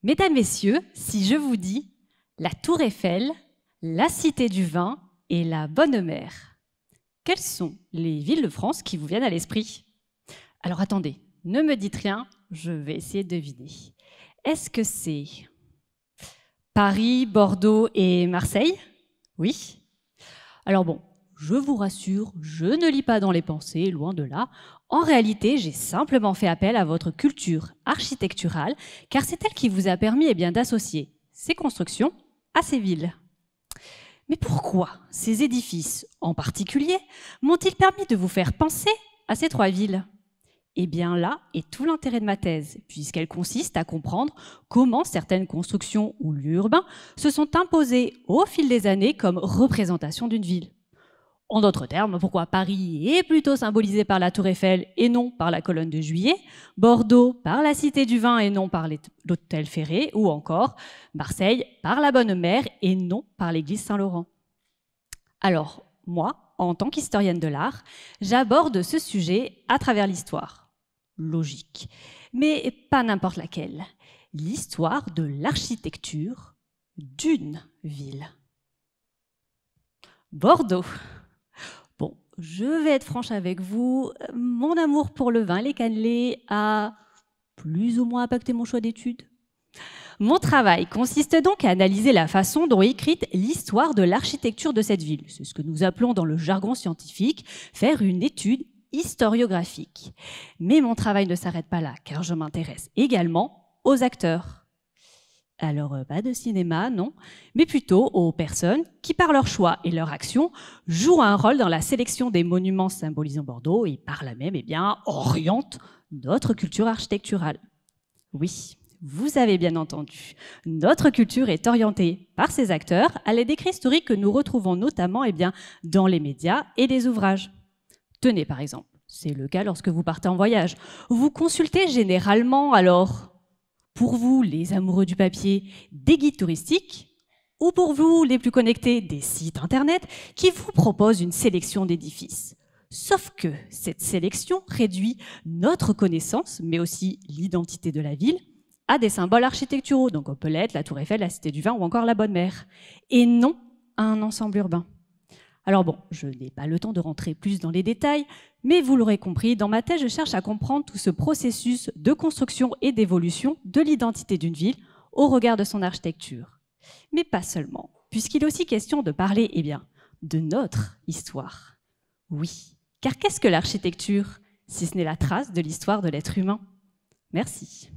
Mesdames, Messieurs, si je vous dis la Tour Eiffel, la Cité du Vin et la Bonne Mère, quelles sont les villes de France qui vous viennent à l'esprit? Alors attendez, ne me dites rien, je vais essayer de deviner. Est-ce que c'est Paris, Bordeaux et Marseille? Oui. Alors bon, je vous rassure, je ne lis pas dans les pensées, loin de là. En réalité, j'ai simplement fait appel à votre culture architecturale, car c'est elle qui vous a permis d'associer ces constructions à ces villes. Mais pourquoi ces édifices, en particulier, m'ont-ils permis de vous faire penser à ces trois villes? Eh bien là est tout l'intérêt de ma thèse, puisqu'elle consiste à comprendre comment certaines constructions ou lieux urbains se sont imposés au fil des années comme représentation d'une ville. En d'autres termes, pourquoi Paris est plutôt symbolisé par la Tour Eiffel et non par la colonne de Juillet, Bordeaux par la Cité du Vin et non par l'hôtel Ferré, ou encore Marseille par la Bonne Mère et non par l'église Saint-Laurent. Alors, moi, en tant qu'historienne de l'art, j'aborde ce sujet à travers l'histoire. Logique, mais pas n'importe laquelle. L'histoire de l'architecture d'une ville. Bordeaux. Bon, je vais être franche avec vous, mon amour pour le vin, les cannelés, a plus ou moins impacté mon choix d'études. Mon travail consiste donc à analyser la façon dont est écrite l'histoire de l'architecture de cette ville. C'est ce que nous appelons dans le jargon scientifique faire une étude historiographique. Mais mon travail ne s'arrête pas là, car je m'intéresse également aux acteurs. Alors, pas de cinéma, non, mais plutôt aux personnes qui, par leur choix et leur action, jouent un rôle dans la sélection des monuments symbolisant Bordeaux et par là même, orientent notre culture architecturale. Oui, vous avez bien entendu, notre culture est orientée par ces acteurs à les décrits historiques que nous retrouvons notamment dans les médias et des ouvrages. Tenez par exemple, c'est le cas lorsque vous partez en voyage. Vous consultez généralement alors, pour vous les amoureux du papier, des guides touristiques ou pour vous les plus connectés, des sites internet qui vous proposent une sélection d'édifices. Sauf que cette sélection réduit notre connaissance, mais aussi l'identité de la ville, à des symboles architecturaux, donc on peut l'être la Tour Eiffel, la Cité du Vin ou encore la Bonne Mère, et non à un ensemble urbain. Alors bon, je n'ai pas le temps de rentrer plus dans les détails, mais vous l'aurez compris, dans ma thèse, je cherche à comprendre tout ce processus de construction et d'évolution de l'identité d'une ville au regard de son architecture. Mais pas seulement, puisqu'il est aussi question de parler de notre histoire. Oui, car qu'est-ce que l'architecture, si ce n'est la trace de l'histoire de l'être humain? Merci.